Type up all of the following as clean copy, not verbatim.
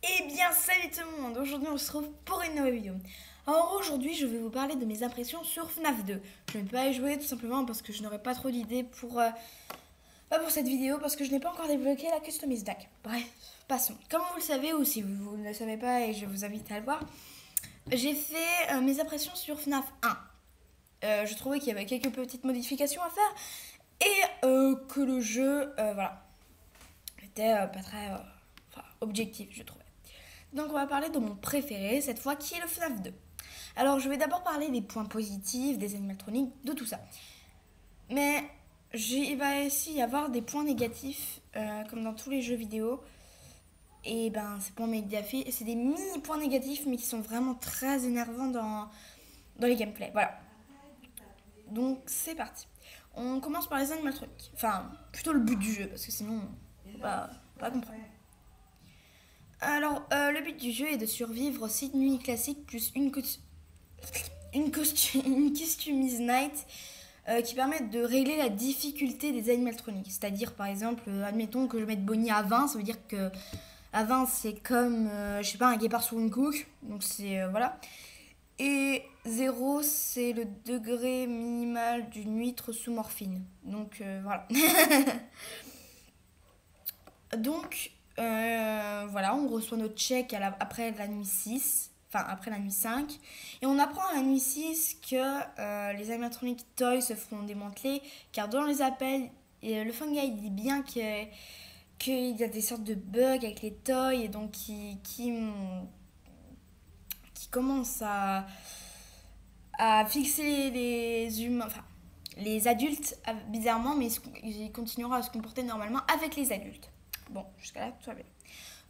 Eh bien, salut tout le monde! Aujourd'hui, on se retrouve pour une nouvelle vidéo. Alors aujourd'hui, je vais vous parler de mes impressions sur FNAF 2. Je ne vais pas y jouer tout simplement parce que je n'aurai pas trop d'idées pas pour cette vidéo parce que je n'ai pas encore débloqué la Customise DAC. Bref, passons. Comme vous le savez ou si vous ne le savez pas et je vous invite à le voir, j'ai fait mes impressions sur FNAF 1. Je trouvais qu'il y avait quelques petites modifications à faire et que le jeu, voilà, était pas très objectif, je trouvais. Donc on va parler de mon préféré cette fois qui est le FNAF 2. Alors je vais d'abord parler des points positifs, des animatroniques, de tout ça. Mais il va aussi y avoir des points négatifs comme dans tous les jeux vidéo. Et ben ces points négatifs, c'est des mini points négatifs mais qui sont vraiment très énervants dans les gameplays. Voilà. Donc c'est parti. On commence par les animatroniques. Enfin, plutôt le but du jeu parce que sinon on va pas comprendre. Alors, le but du jeu est de survivre 6 nuits classiques plus une customise night qui permettent de régler la difficulté des animatroniques. C'est-à-dire, par exemple, admettons que je mette Bonnie à 20, ça veut dire que à 20, c'est comme, je sais pas, un guépard sur une couche. Donc, c'est, voilà. Et 0, c'est le degré minimal d'une huître sous morphine. Donc, voilà. Donc, voilà, on reçoit notre chèque après la nuit 6, enfin après la nuit 5. Et on apprend à la nuit 6 que les animatroniques toys se feront démanteler, car dans les appels, le Fungi dit bien qu'il y a des sortes de bugs avec les toys, et donc qui commencent à fixer les humains, enfin les adultes bizarrement, mais ils continueront à se comporter normalement avec les adultes. Bon, jusqu'à là, tout va bien.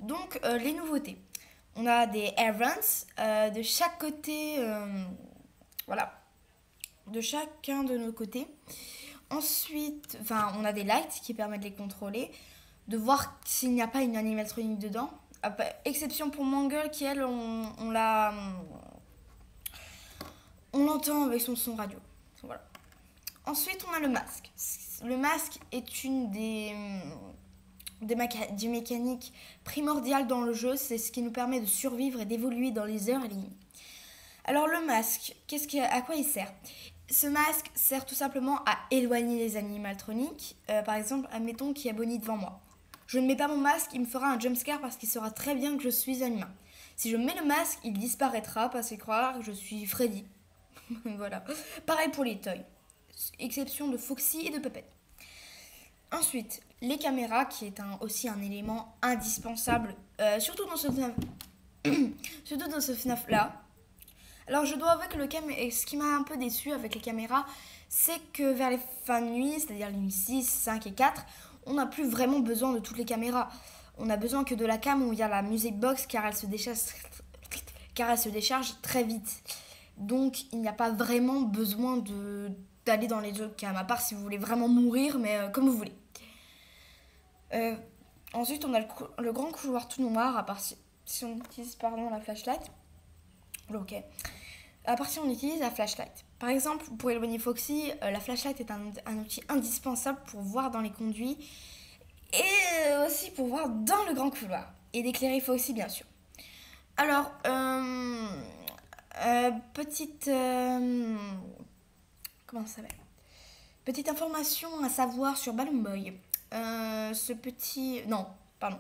Donc, les nouveautés. On a des errands de chaque côté, voilà, de chacun de nos côtés. Ensuite, enfin, on a des lights qui permettent de les contrôler, de voir s'il n'y a pas une animatronique dedans. Exception pour Mangle qui, elle, on l'entend avec son son radio. Voilà. Ensuite, on a le masque. Le masque est une des mécaniques primordiales dans le jeu. C'est ce qui nous permet de survivre et d'évoluer dans les heures et les nuits. Alors le masque, à quoi il sert? Ce masque sert tout simplement à éloigner les animatroniques. Par exemple, admettons qu'il y a Bonnie devant moi. Je ne mets pas mon masque, il me fera un jumpscare parce qu'il saura très bien que je suis un humain. Si je mets le masque, il disparaîtra parce qu'il croira que je suis Freddy. Voilà. Pareil pour les toys. Exception de Foxy et de Puppet. Ensuite, les caméras, qui est aussi un élément indispensable, surtout dans ce FNAF là. Alors je dois avouer que ce qui m'a un peu déçu avec les caméras, c'est que vers les fins de nuit, c'est-à-dire les nuits 6, 5 et 4, on n'a plus vraiment besoin de toutes les caméras. On a besoin que de la cam où il y a la music box car elle se décharge très vite. Donc il n'y a pas vraiment besoin d'aller dans les autres cams, à part si vous voulez vraiment mourir, mais comme vous voulez. Ensuite, on a le grand couloir tout noir, à part si on utilise la flashlight. Ok. À part si on utilise la flashlight. Par exemple, pour éloigner Foxy, la flashlight est un outil indispensable pour voir dans les conduits et aussi pour voir dans le grand couloir. Et d'éclairer Foxy, bien sûr. Alors, petite... comment ça s'appelle? Petite information à savoir sur Balloon Boy. Ce petit... Non, pardon.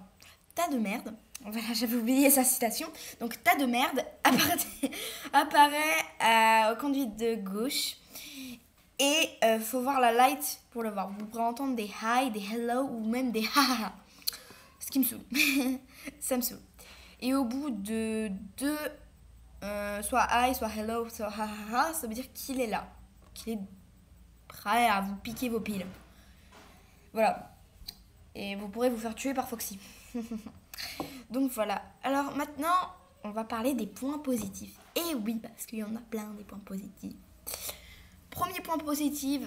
Tas de merde. Voilà, j'avais oublié sa citation. Donc, tas de merde apparaît au conduit de gauche. Et faut voir la light pour le voir. Vous pourrez entendre des hi, des hello ou même des ha ha ha. Ce qui me saoule. Ça me saoule. Et au bout de deux, soit hi, soit hello, soit ha ha ha, ça veut dire qu'il est là. Qu'il est prêt à vous piquer vos piles. Voilà. Et vous pourrez vous faire tuer par Foxy. Donc voilà. Alors maintenant, on va parler des points positifs. Et oui, parce qu'il y en a plein des points positifs. Premier point positif,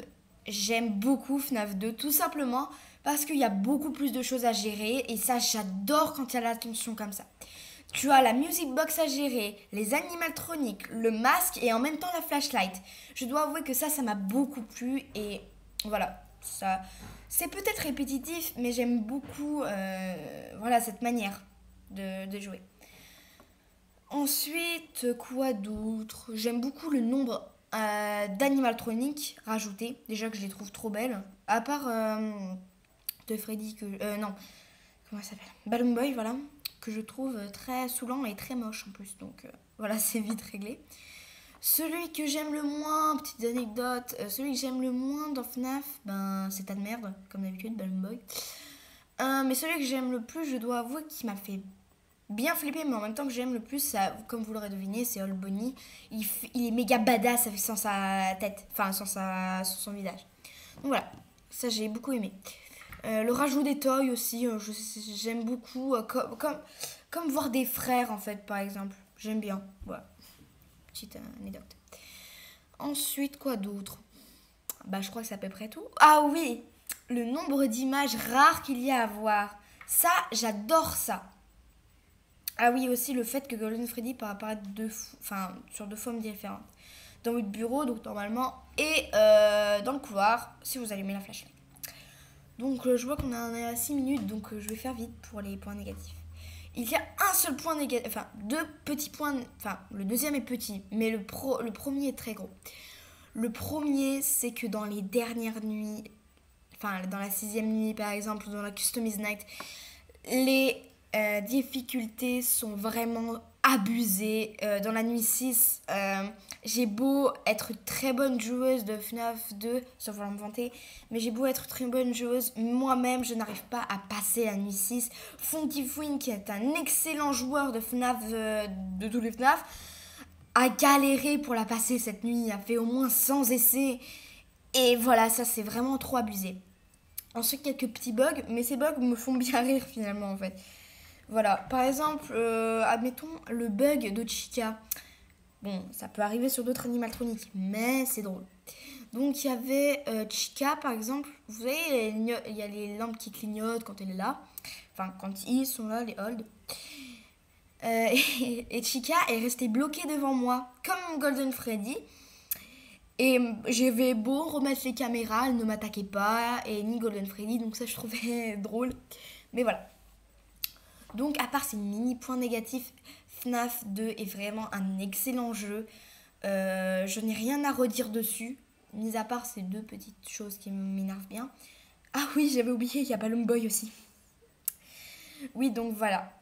j'aime beaucoup FNAF 2, tout simplement parce qu'il y a beaucoup plus de choses à gérer. Et ça, j'adore quand il y a l'attention comme ça. Tu as la music box à gérer, les animatroniques, le masque et en même temps la flashlight. Je dois avouer que ça m'a beaucoup plu et voilà, ça, c'est peut-être répétitif, mais j'aime beaucoup voilà, cette manière de jouer. Ensuite, quoi d'autre? J'aime beaucoup le nombre d'animatroniques rajoutés. Déjà que je les trouve trop belles. À part de Freddy que... non, comment ça s'appelle? Balloon Boy, voilà. Que je trouve très saoulant et très moche en plus. Donc voilà, c'est vite réglé. Celui que j'aime le moins, petite anecdote, celui que j'aime le moins dans FNAF, ben c'est tas de merde, comme d'habitude, Balloon Boy. Mais celui que j'aime le plus, je dois avouer qu'il m'a fait bien flipper, mais en même temps que j'aime le plus, ça, comme vous l'aurez deviné, c'est Old Bonnie. Il est méga badass sans sa tête, enfin sans son visage. Donc voilà, ça j'ai beaucoup aimé. Le rajout des toys aussi, j'aime beaucoup, comme voir des frères en fait, par exemple. J'aime bien, voilà. Petite anecdote. Ensuite, quoi d'autre? Bah, je crois que c'est à peu près tout. Ah oui, le nombre d'images rares qu'il y a à voir. Ça, j'adore ça. Ah oui, aussi le fait que Golden Freddy peut apparaître sur deux formes différentes. Dans votre bureau, donc normalement, et dans le couloir, si vous allumez la flashlight. Donc je vois qu'on est à 6 minutes, donc je vais faire vite pour les points négatifs. Il y a un seul point négatif, enfin deux petits points, enfin le deuxième est petit, mais le premier est très gros. Le premier, c'est que dans les dernières nuits, enfin dans la 6e nuit par exemple, dans la Customize Night, les difficultés sont vraiment abusées. Dans la nuit 6, j'ai beau être très bonne joueuse de FNAF 2, sauf vouloir me vanter, mais j'ai beau être très bonne joueuse, moi-même je n'arrive pas à passer la nuit 6. Funky Fwin, qui est un excellent joueur de FNAF, de tous les FNAF, a galéré pour la passer cette nuit, a fait au moins 100 essais, et voilà, ça c'est vraiment trop abusé. Ensuite, quelques petits bugs, mais ces bugs me font bien rire finalement en fait. Voilà, par exemple, admettons le bug de Chica. Bon, ça peut arriver sur d'autres animatroniques, mais c'est drôle. Donc il y avait Chica par exemple, vous voyez, il y a les lampes qui clignotent quand elle est là. Enfin, quand ils sont là, les hold. Et Chica est restée bloquée devant moi, comme Golden Freddy. Et j'avais beau remettre les caméras, elle ne m'attaquait pas, et ni Golden Freddy, donc ça je trouvais drôle. Mais voilà. Donc à part ces mini points négatifs, FNAF 2 est vraiment un excellent jeu. Je n'ai rien à redire dessus, mis à part ces deux petites choses qui m'énervent bien. Ah oui, j'avais oublié, il y a Balloon Boy aussi. Oui, donc voilà.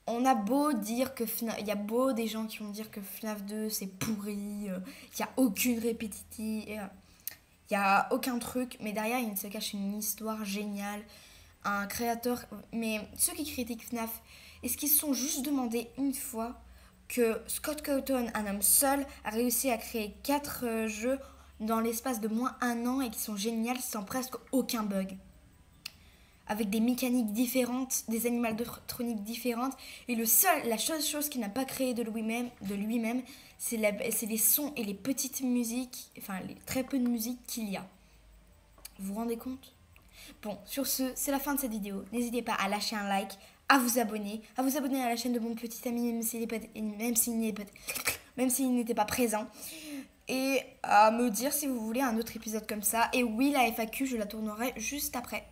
On a beau dire que il y a beau des gens qui vont dire que FNAF 2 c'est pourri, il n'y a aucune répétitive, il n'y a aucun truc, mais derrière il se cache une histoire géniale, un créateur. Mais ceux qui critiquent FNAF, est-ce qu'ils se sont juste demandé une fois que Scott Cawthon, un homme seul, a réussi à créer 4 jeux dans l'espace de moins 1 an et qui sont géniales sans presque aucun bug, avec des mécaniques différentes, des animatroniques différentes, et la seule chose qu'il n'a pas créée de lui-même, c'est les sons et les petites musiques, enfin les très peu de musique qu'il y a. Vous vous rendez compte? Bon, sur ce, c'est la fin de cette vidéo. N'hésitez pas à lâcher un like, à vous abonner à la chaîne de mon petit ami, même s'il n'était pas présent, et à me dire si vous voulez un autre épisode comme ça. Et oui, la FAQ, je la tournerai juste après.